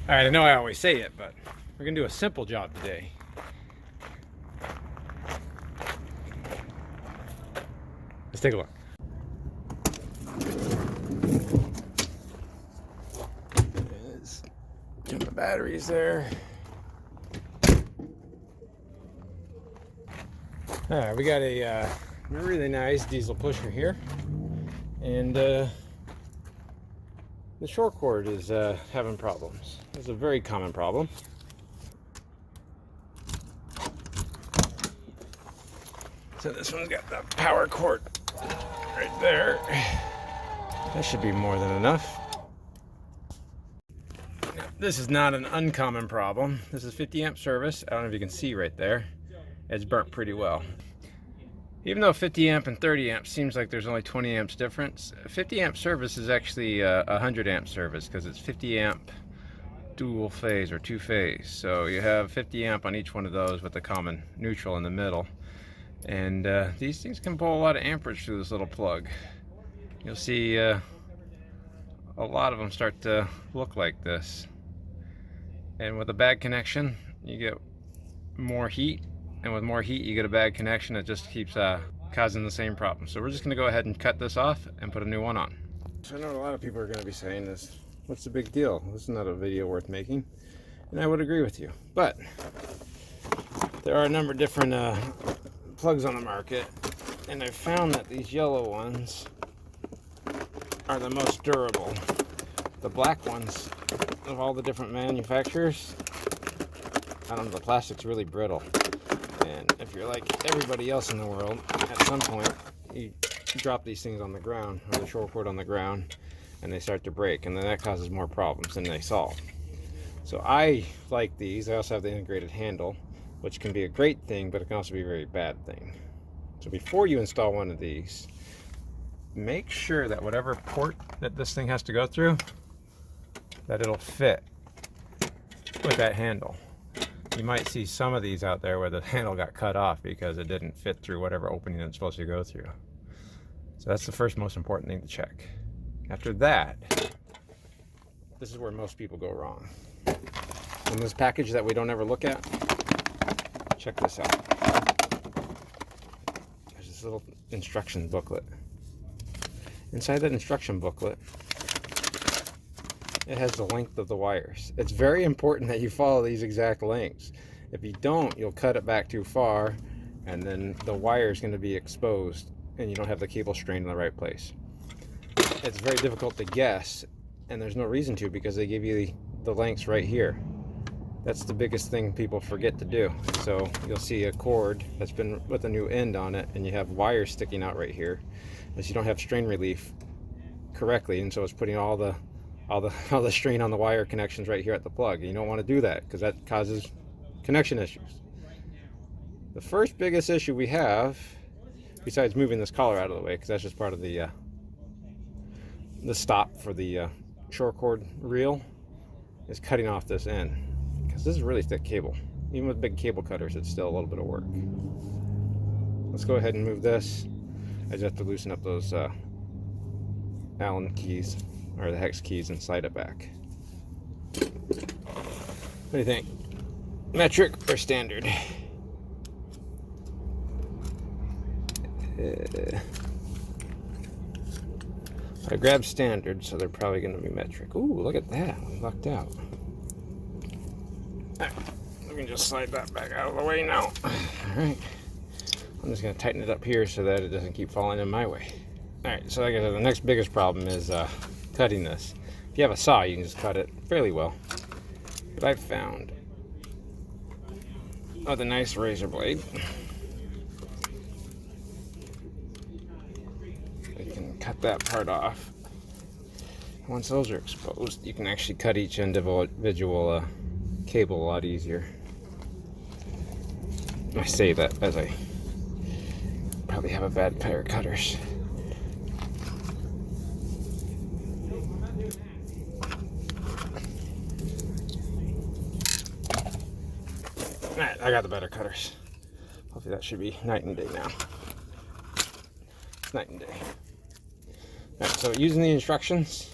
Alright, I know I always say it, but we're going to do a simple job today. Let's take a look. There's the batteries there. Alright, we got a really nice diesel pusher here. And the short cord is having problems. It's a very common problem. So this one's got the power cord right there. That should be more than enough. This is not an uncommon problem. This is 50 amp service. I don't know if you can see right there. It's burnt pretty well. Even though 50 amp and 30 amp seems like there's only 20 amps difference, 50 amp service is actually a 100 amp service because it's 50 amp dual phase or two phase. So you have 50 amp on each one of those with the common neutral in the middle. And these things can pull a lot of amperage through this little plug. You'll see a lot of them start to look like this. And with a bad connection, you get more heat. And with more heat, you get a bad connection. It just keeps causing the same problem. So we're just going to go ahead and cut this off and put a new one on. So I know a lot of people are going to be saying this. What's the big deal? This is not a video worth making. And I would agree with you. But there are a number of different plugs on the market. And I've found that these yellow ones are the most durable. The black ones of all the different manufacturers, I don't know, the plastic's really brittle. And if you're like everybody else in the world, at some point you drop these things on the ground, or the short cord on the ground, and they start to break, and then that causes more problems than they solve. So I like these. I also have the integrated handle, which can be a great thing, but it can also be a very bad thing. So before you install one of these, make sure that whatever port that this thing has to go through, that it'll fit with that handle. You might see some of these out there where the handle got cut off because it didn't fit through whatever opening it's supposed to go through. So that's the first most important thing to check. After that, this is where most people go wrong. In this package that we don't ever look at, check this out. There's this little instruction booklet. Inside that instruction booklet, it has the length of the wires. It's very important that you follow these exact lengths. If you don't, you'll cut it back too far, and then the wire is going to be exposed, and you don't have the cable strained in the right place. It's very difficult to guess, and there's no reason to, because they give you the lengths right here. That's the biggest thing people forget to do. So you'll see a cord that's been with a new end on it, and you have wires sticking out right here, as you don't have strain relief correctly, and so it's putting all the strain on the wire connections right here at the plug. You don't want to do that because that causes connection issues. The first biggest issue we have, besides moving this collar out of the way, because that's just part of the stop for the short cord reel, is cutting off this end, because this is really thick cable. Even with big cable cutters, it's still a little bit of work. Let's go ahead and move this. I just have to loosen up those Allen keys, or the hex keys, and slide it back. What do you think? Metric or standard? I grabbed standard, so they're probably going to be metric. Ooh, look at that. We lucked out. Alright, we can just slide that back out of the way now. Alright. I'm just going to tighten it up here so that it doesn't keep falling in my way. Alright, so like I said, the next biggest problem is cutting this. If you have a saw, you can just cut it fairly well. But I've found with a nice razor blade, you can cut that part off. Once those are exposed, you can actually cut each individual cable a lot easier. I say that as I probably have a bad pair of cutters. Alright, I got the better cutters. Hopefully that should be night and day now. It's night and day. Alright, so using the instructions,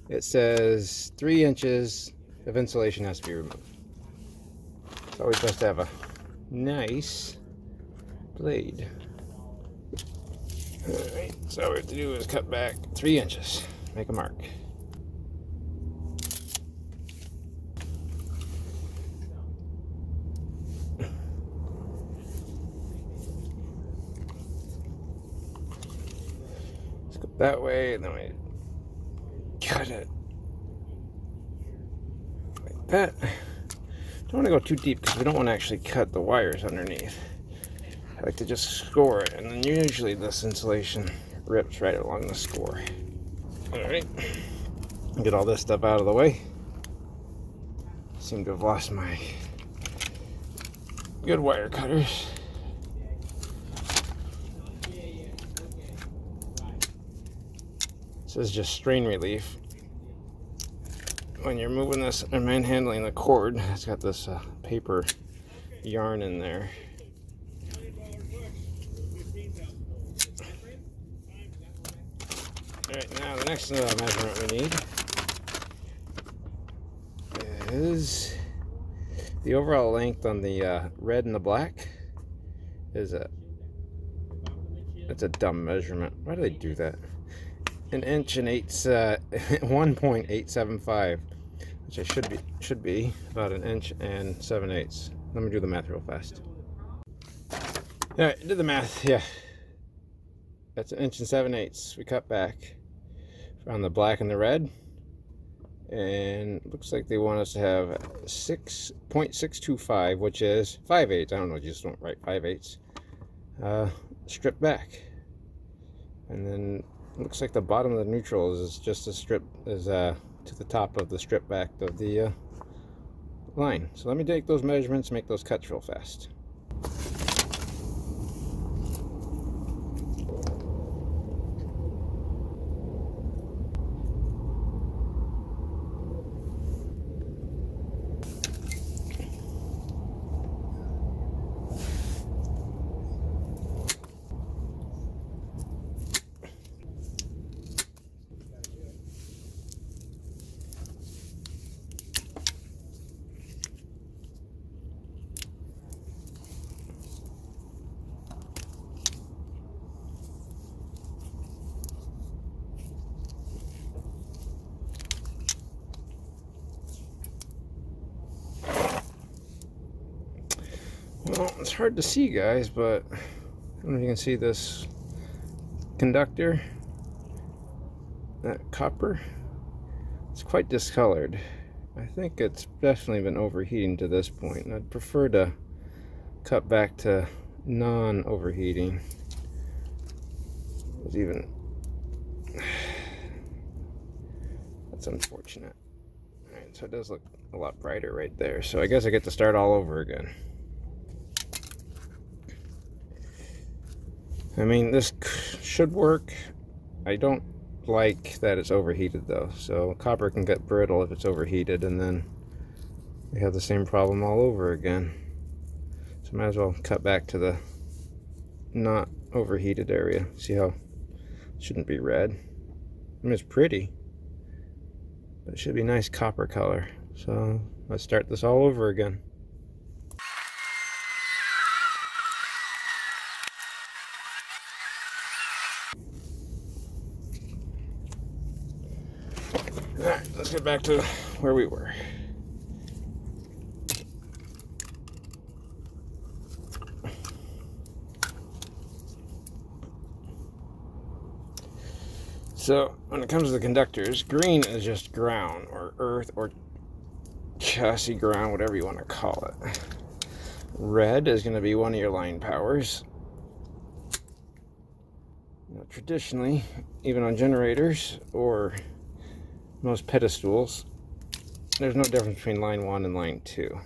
it says 3 inches of insulation has to be removed. It's always best to have a nice blade. Alright, so all we have to do is cut back 3 inches, make a mark. Let's go that way, and then we cut it like that. Don't want to go too deep because we don't want to actually cut the wires underneath. I like to just score it, and then usually this insulation rips right along the score. Alright, get all this stuff out of the way. Seem to have lost my good wire cutters. This is just strain relief. When you're moving this and manhandling the cord, it's got this paper yarn in there. Alright, now the next measurement we need is the overall length on the red and the black. It's a dumb measurement. Why do they do that? 1 inch and 1.875, which should be about 1 inch and 7/8. Let me do the math real fast. Alright, did the math, yeah. That's 1 inch and 7/8. We cut back on the black and the red, and it looks like they want us to have 6.625, which is 5/8. I don't know, you just don't write 5/8. Strip back, and then it looks like the bottom of the neutral is just a strip, is to the top of the strip back of the line. So let me take those measurements, make those cuts real fast. Well, it's hard to see, guys, but I don't know if you can see this conductor, that copper. It's quite discolored. I think it's definitely been overheating to this point, and I'd prefer to cut back to non-overheating. It's even, that's unfortunate. Alright, so it does look a lot brighter right there, so I guess I get to start all over again. I mean, this should work. I don't like that it's overheated though, so copper can get brittle if it's overheated, and then we have the same problem all over again. So might as well cut back to the not overheated area. See how it shouldn't be red. I mean, it's pretty, but it should be nice copper color. So let's start this all over again. Alright, let's get back to where we were. So, when it comes to the conductors, green is just ground, or earth, or chassis ground, whatever you want to call it. Red is going to be one of your line powers. Now, traditionally, even on generators, or most pedestals, there's no difference between line 1 and line 2.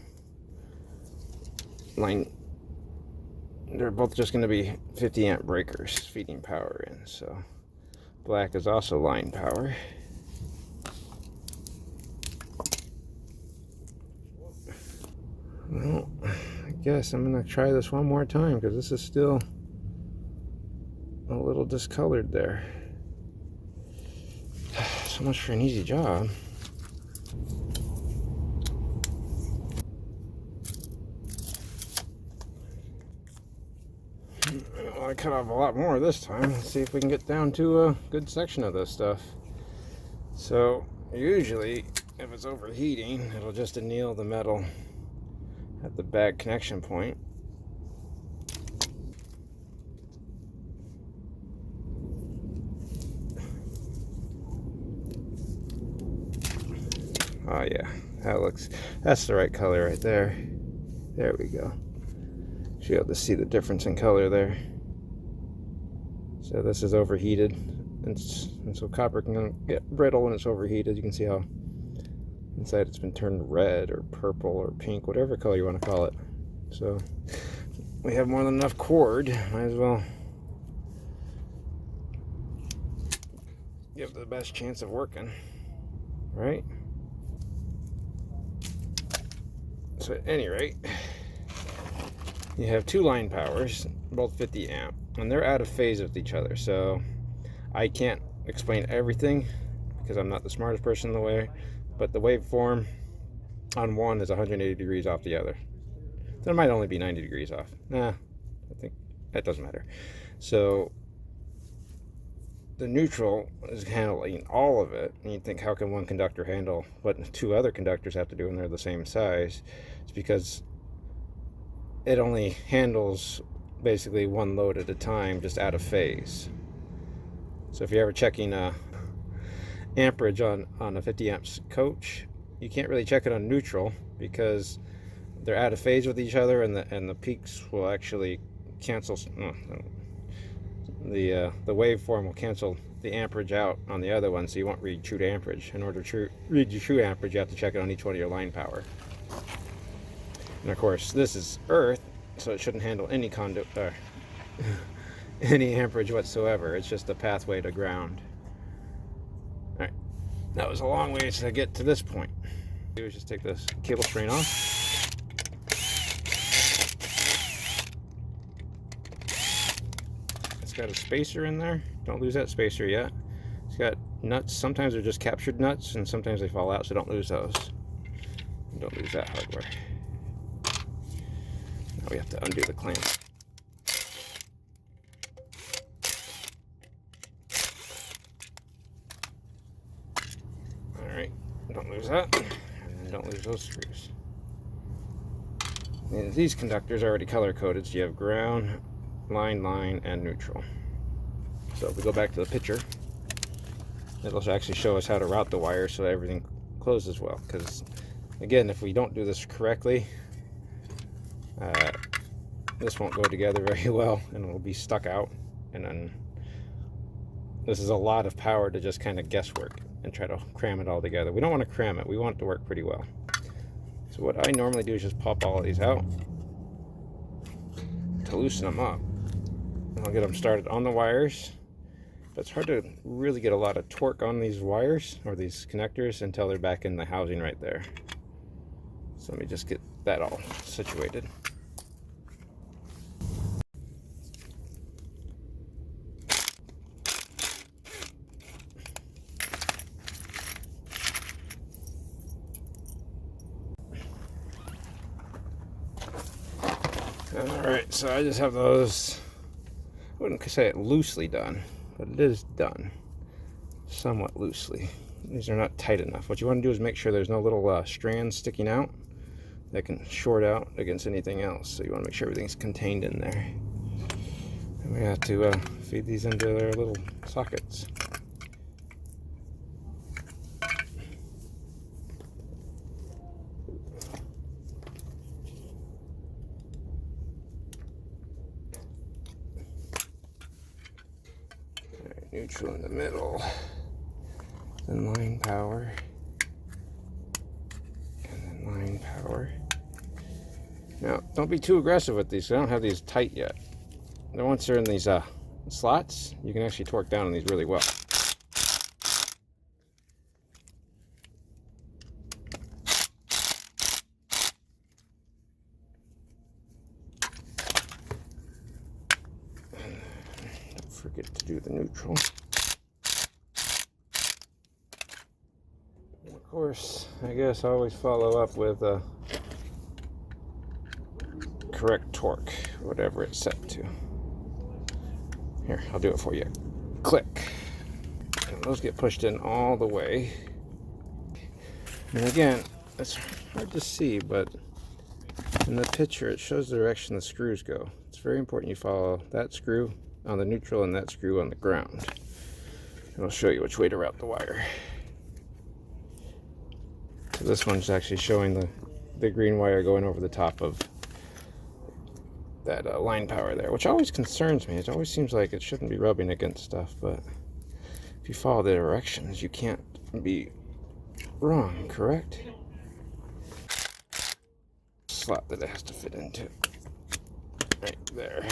They're both just going to be 50 amp breakers feeding power in. So black is also line power. Well, I guess I'm going to try this one more time because this is still a little discolored there. So much for an easy job. want to cut off a lot more this time. Let's see if we can get down to a good section of this stuff. So usually if it's overheating, it'll just anneal the metal at the bag connection point. Oh yeah, that's the right color right there. There we go. Should be able to see the difference in color there. So this is overheated, and so copper can get brittle when it's overheated. You can see how inside it's been turned red or purple or pink, whatever color you want to call it. So we have more than enough cord. Might as well give it the best chance of working, right? So at any rate, you have two line powers, both 50 amp, and they're out of phase with each other. So I can't explain everything because I'm not the smartest person in the way, but the waveform on one is 180 degrees off the other. So it might only be 90 degrees off. Nah, I think that doesn't matter. So the neutral is handling all of it, and you think, how can one conductor handle what two other conductors have to do when they're the same size? It's because it only handles basically one load at a time, just out of phase. So if you're ever checking amperage on a 50 amps coach, you can't really check it on neutral because they're out of phase with each other, and the peaks will actually cancel. The waveform will cancel the amperage out on the other one, so you won't read true amperage. In order to read your true amperage, you have to check it on each one of your line power. And of course, this is earth, so it shouldn't handle any any amperage whatsoever. It's just a pathway to ground. All right, that was a long way to get to this point. Do is just take this cable strain off. It's got a spacer in there. Don't lose that spacer yet. It's got nuts. Sometimes they're just captured nuts, and sometimes they fall out, so don't lose those. And don't lose that hardware. Now we have to undo the clamp. Alright, don't lose that. And don't lose those screws. And these conductors are already color coded, so you have ground, line, and neutral. So if we go back to the picture, it'll actually show us how to route the wires so everything closes well. Because again, if we don't do this correctly, this won't go together very well, and it'll be stuck out. And then this is a lot of power to just kind of guesswork and try to cram it all together. We don't want to cram it. We want it to work pretty well. So what I normally do is just pop all of these out to loosen them up. And I'll get them started on the wires. But it's hard to really get a lot of torque on these wires or these connectors until they're back in the housing right there. So let me just get that all situated. Alright, so I just have those, I wouldn't say it loosely done, but it is done somewhat loosely. These are not tight enough. What you want to do is make sure there's no little strands sticking out that can short out against anything else. So you want to make sure everything's contained in there. And we have to feed these into their little sockets. Neutral in the middle, then line power, and then line power. Now, don't be too aggressive with these. I don't have these tight yet. Then once they're in these slots, you can actually torque down on these really well. Forget to do the neutral. And of course, I guess I always follow up with a correct torque, whatever it's set to. Here, I'll do it for you. Click. And those get pushed in all the way. And again, it's hard to see, but in the picture it shows the direction the screws go. It's very important you follow that screw on the neutral and that screw on the ground. And I'll show you which way to route the wire. So this one's actually showing the green wire going over the top of that line power there, which always concerns me. It always seems like it shouldn't be rubbing against stuff, but if you follow the directions, you can't be wrong, correct? Slot that it has to fit into. Right there.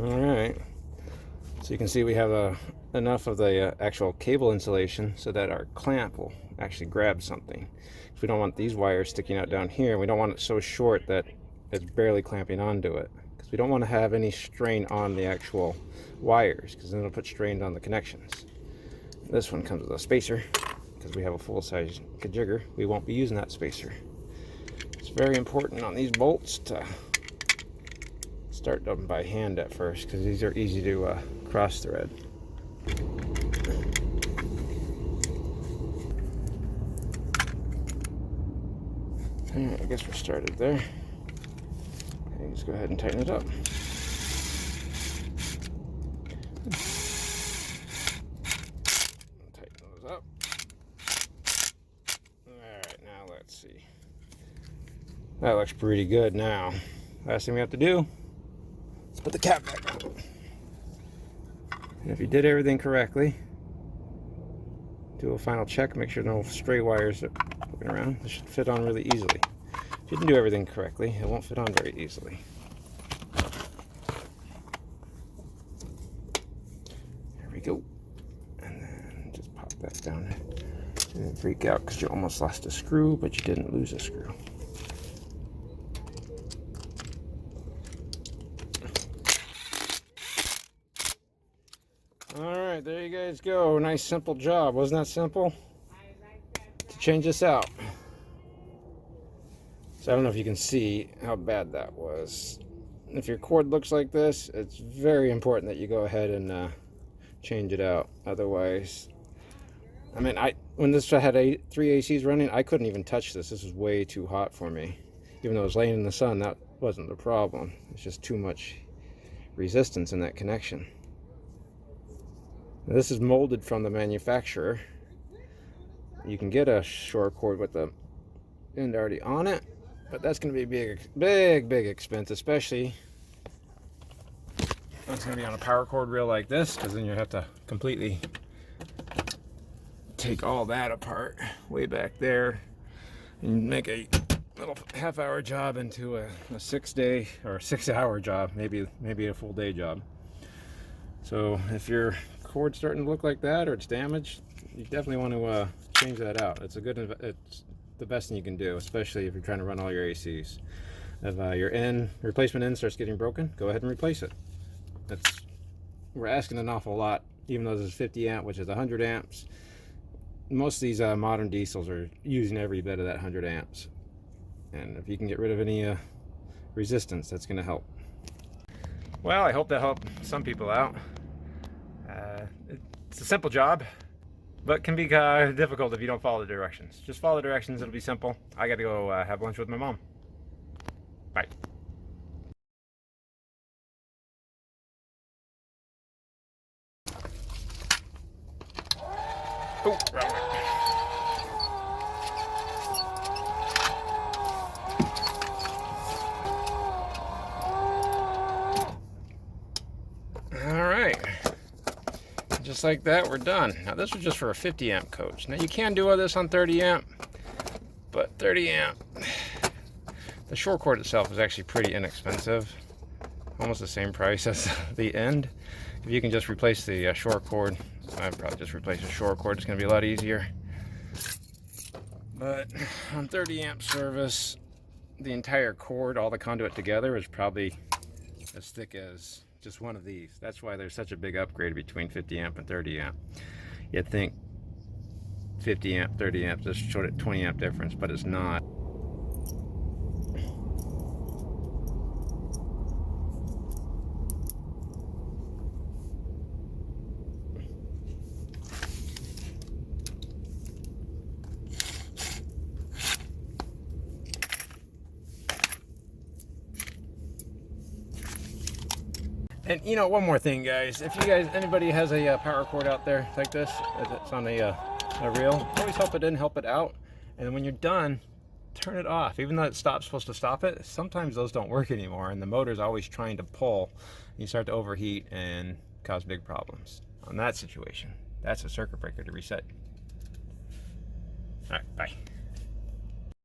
Alright. So you can see we have enough of the actual cable insulation so that our clamp will actually grab something. If we don't want these wires sticking out down here, we don't want it so short that it's barely clamping onto it. Because we don't want to have any strain on the actual wires, because then it'll put strain on the connections. This one comes with a spacer, because we have a full-size jigger. We won't be using that spacer. It's very important on these bolts to start them by hand at first, because these are easy to cross thread. Alright, I guess we're started there. Okay, let's go ahead and tighten it up. Tighten those up. Alright, now let's see. That looks pretty good now. Last thing we have to do is put the cap back on. And if you did everything correctly, do a final check, make sure no stray wires are poking around. This should fit on really easily. If you didn't do everything correctly, it won't fit on very easily. There we go. And then just pop that down. And freak out because you almost lost a screw, but you didn't lose a screw. Alright, there you guys go. Nice simple job. Wasn't that simple? To change this out. So I don't know if you can see how bad that was. If your cord looks like this, it's very important that you go ahead and change it out. Otherwise, I mean, when this had 3 ACs running, I couldn't even touch this. This was way too hot for me. Even though it was laying in the sun, that wasn't the problem. It's just too much resistance in that connection. Now, this is molded from the manufacturer. You can get a short cord with the end already on it, but that's going to be a big expense, especially when it's going to be on a power cord reel like this, because then you have to completely take all that apart way back there and make a little half-hour job into a 6-day or a 6-hour job, maybe a full day job. So if your cord's starting to look like that or it's damaged, you definitely want to change that out. It's the best thing you can do, especially if you're trying to run all your ACs. If your replacement end starts getting broken, go ahead and replace it. We're asking an awful lot, even though this is 50 amp, which is 100 amps. Most of these modern diesels are using every bit of that 100 amps. And if you can get rid of any resistance, that's going to help. Well, I hope that helped some people out. It's a simple job, but can be difficult if you don't follow the directions. Just follow the directions, it'll be simple. I gotta go have lunch with my mom. Bye. Oh, wrong way. Just like that, we're done. Now this was just for a 50 amp coach. Now you can do all this on 30 amp, but 30 amp, the short cord itself is actually pretty inexpensive. Almost the same price as the end. If you can just replace the short cord, I'd probably just replace the short cord. It's gonna be a lot easier. But on 30 amp service, the entire cord, all the conduit together, is probably as thick as just one of these. That's why there's such a big upgrade between 50 amp and 30 amp. You'd think 50 amp, 30 amp just showed a 20 amp difference, but it's not. And you know, one more thing, guys. If anybody has a power cord out there like this, it's on a reel, always help it in, help it out. And when you're done, turn it off. Even though it's supposed to stop it, sometimes those don't work anymore, and the motor's always trying to pull. You start to overheat and cause big problems. On that situation, that's a circuit breaker to reset. All right, bye.